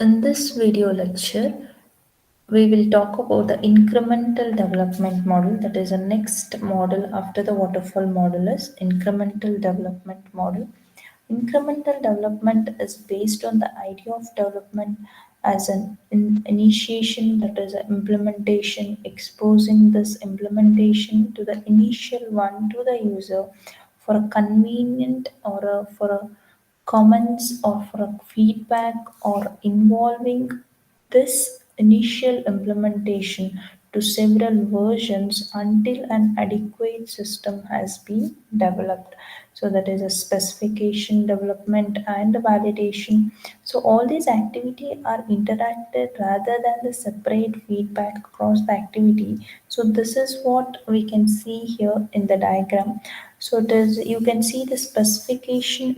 In this video lecture, we will talk about the incremental development model. That is the next model after the waterfall model is incremental development model. Incremental development is based on the idea of development as an initiation, that is an implementation, exposing this implementation to the initial one to the user for a convenient or for a comments or for a feedback or involving this initial implementation to several versions until an adequate system has been developed. So that is a specification development and validation. So all these activities are interacted rather than the separate feedback across the activity. So this is what we can see here in the diagram. So it is, you can see the specification,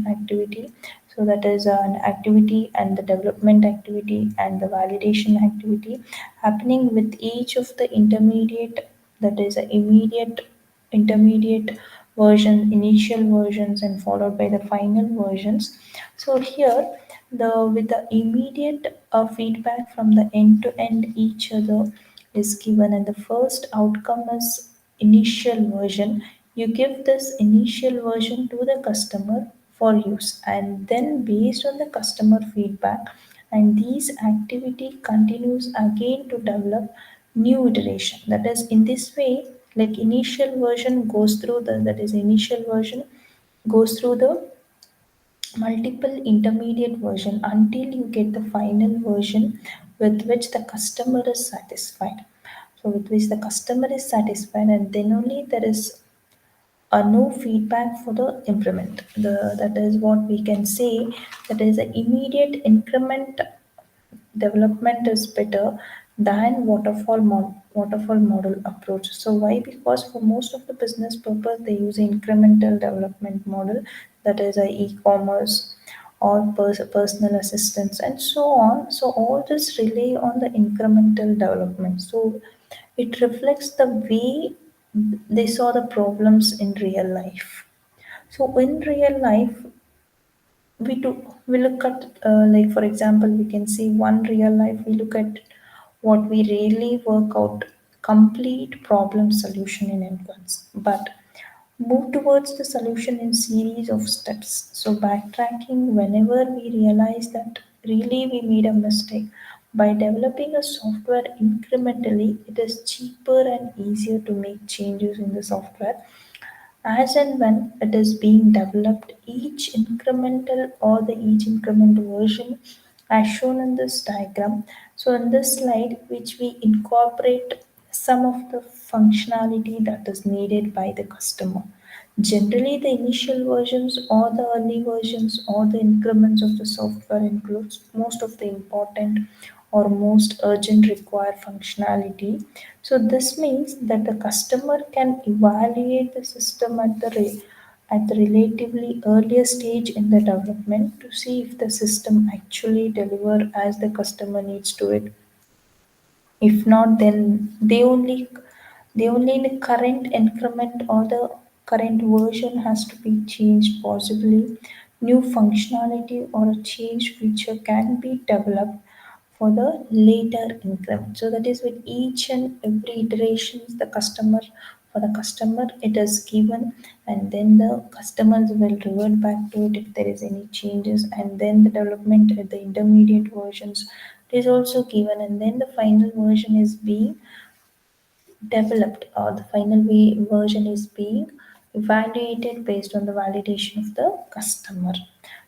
activity. So that is an activity and the development activity and the validation activity happening with each of the intermediate, that is a immediate, intermediate version, initial versions, and followed by the final versions. So here the with the immediate feedback from the end to end each other is given, and the first outcome is initial version. You give this initial version to the customer for use, and then based on the customer feedback, and these activity continues again to develop new iteration. That is, in this way, like initial version goes through the, that is initial version goes through the multiple intermediate version until you get the final version with which the customer is satisfied. So with which the customer is satisfied, and then only there is a no feedback for the implement. That is what we can say, that is an immediate increment development is better than waterfall model approach. So why? Because for most of the business purpose they use incremental development model, that is a e-commerce or personal assistance and so on. So all this rely on the incremental development. So it reflects the way they saw the problems in real life. So in real life, we do we look at like for example, we can see one real life. We look at what we really work out complete problem solution in advance, but move towards the solution in series of steps. So backtracking whenever we realize that really we made a mistake. By developing a software incrementally, it is cheaper and easier to make changes in the software as and when it is being developed. Each incremental version as shown in this diagram. So in this slide, which we incorporate some of the functionality that is needed by the customer. Generally, the initial versions or the early versions or the increments of the software includes most of the important or most urgent required functionality. So this means that the customer can evaluate the system at the relatively earlier stage in the development to see if the system actually deliver as the customer needs to it. If not, then they only in the current increment or the current version has to be changed. Possibly, new functionality or a change feature can be developed for the later increment. So that is with each and every iterations the customer for the customer it is given, and then the customers will revert back to it if there is any changes, and then the development at the intermediate versions is also given, and then the final version is being developed, or the final version is being evaluated based on the validation of the customer.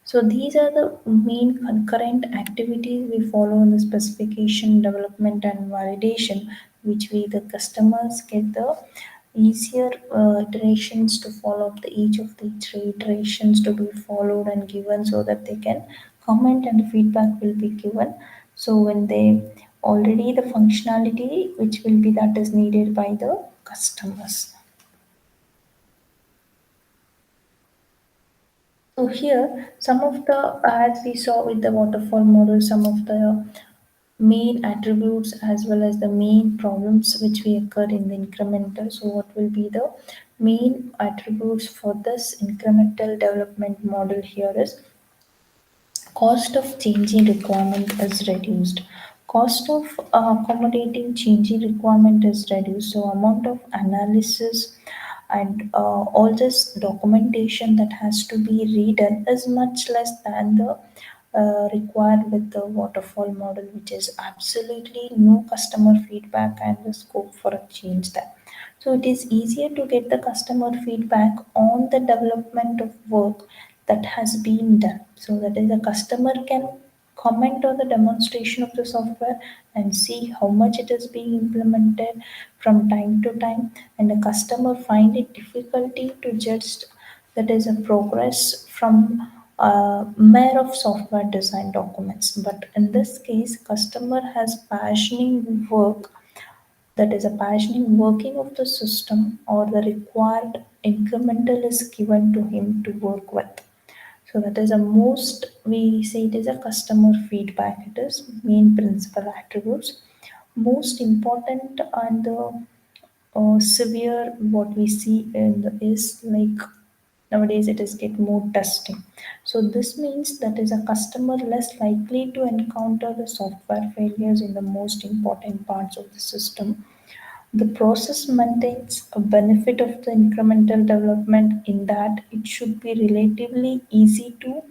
So these are the main concurrent activities we follow in the specification, development, and validation, which we the customers get the easier iterations to follow up the each of the three iterations to be followed and given, so that they can comment and feedback will be given. So when they already the functionality which will be that is needed by the customers. So here some of the, as we saw with the waterfall model, some of the main attributes as well as the main problems which we occur in the incremental. So what will be the main attributes for this incremental development model here is Cost of changing requirement is reduced. Cost of accommodating changing requirement is reduced. So amount of analysis and all this documentation that has to be redone is much less than the required with the waterfall model, which is absolutely no customer feedback and the scope for a change there. So it is easier to get the customer feedback on the development of work that has been done. So that is, a customer can comment on the demonstration of the software and see how much it is being implemented from time to time, and the customer find it difficulty to judge that is a progress from mere of software design documents. But in this case, customer has passionate work, that is a passionate working of the system, or the required incremental is given to him to work with. So that is a most, we say it is a customer feedback. It is main principal attributes. Most important and the severe what we see in the, is like nowadays it is get more testing. So this means that is a customer less likely to encounter the software failures in the most important parts of the system. The process maintains a benefit of the incremental development in that it should be relatively easy to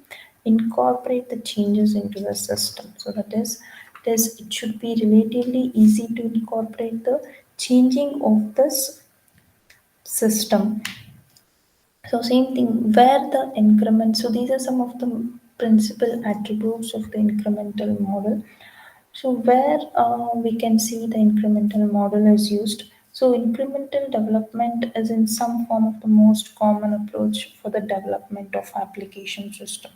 incorporate the changes into the system. So that is, it should be relatively easy to incorporate the changing of this system. So same thing where the increment. So these are some of the principal attributes of the incremental model. So where we can see the incremental model is used. So incremental development is in some form of the most common approach for the development of application system.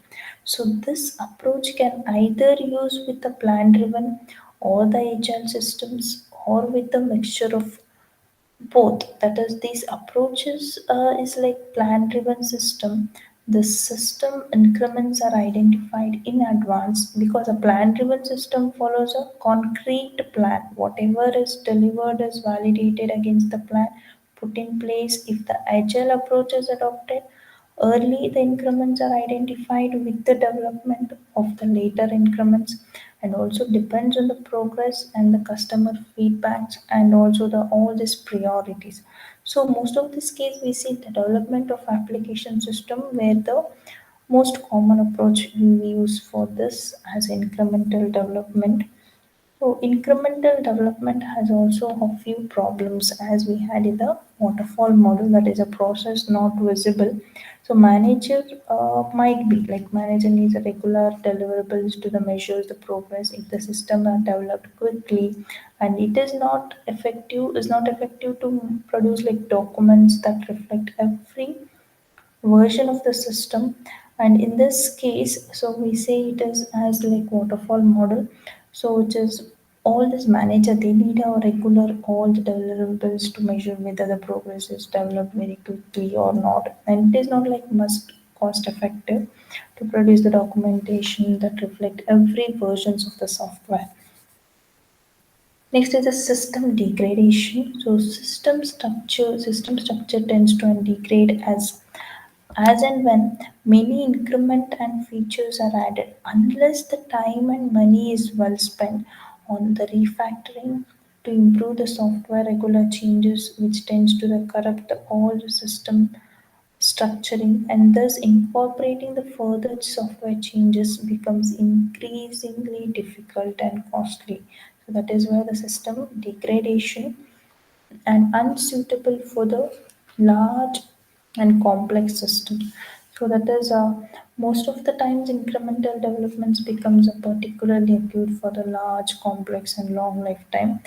So this approach can either use with the plan driven or the agile systems, or with the mixture of both. That is, these approaches is like plan driven system. The system increments are identified in advance, because a plan driven system follows a concrete plan. Whatever is delivered is validated against the plan put in place. If the agile approach is adopted early, the increments are identified with the development of the later increments, and also depends on the progress and the customer feedbacks and also the all these priorities. So most of this case we see the development of application system where the most common approach we use for this as incremental development. So incremental development has also a few problems as we had in the waterfall model, that is a process not visible. So manager might be like manager needs a regular deliverables to the measures the progress. If the system are developed quickly and it is not effective to produce like documents that reflect every version of the system. And in this case, so we say it is as like waterfall model. So which is all this manager they need a regular all the deliverables to measure whether the progress is developed very quickly or not, and it is not like must cost effective to produce the documentation that reflect every versions of the software. Next is the system degradation. So system structure tends to degrade as and when many increment and features are added, unless the time and money is well spent on the refactoring to improve the software. Regular changes which tends to the corrupt the old system structuring, and thus incorporating the further software changes becomes increasingly difficult and costly. So that is where the system degradation and unsuitable for the large and complex system. So that is most of the times incremental developments becomes a particularly acute for the large, complex and long lifetime.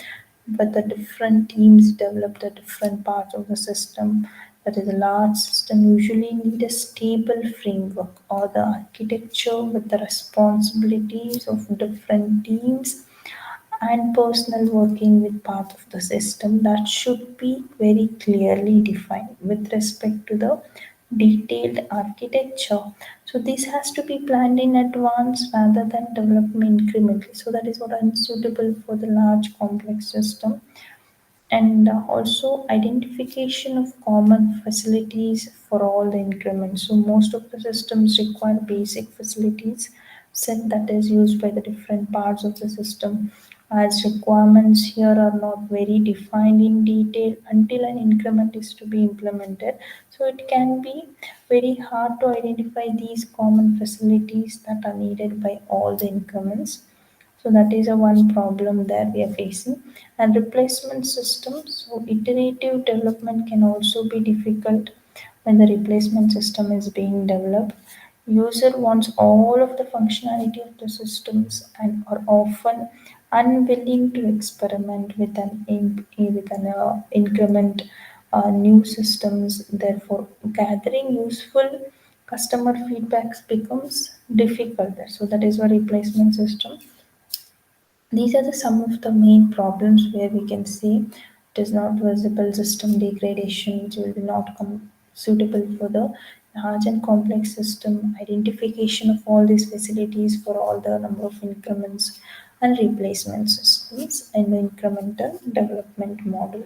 But the different teams develop the different parts of the system. That is a large system usually need a stable framework or the architecture with the responsibilities of different teams and personal working with part of the system that should be very clearly defined with respect to the detailed architecture. So this has to be planned in advance rather than developed incrementally. So that is what is suitable for the large complex system. And also identification of common facilities for all the increments. So most of the systems require basic facilities set that is used by the different parts of the system, as requirements here are not very defined in detail until an increment is to be implemented. So it can be very hard to identify these common facilities that are needed by all the increments. So that is a one problem that we are facing. And replacement systems, so iterative development can also be difficult when the replacement system is being developed. User wants all of the functionality of the systems and are often unwilling to experiment with an increment new systems. Therefore, gathering useful customer feedbacks becomes difficult. So that is why replacement system, these are the some of the main problems where we can see it is not visible system degradation, which will be not suitable for the large and complex system, identification of all these facilities for all the number of increments and replacement systems in the incremental development model.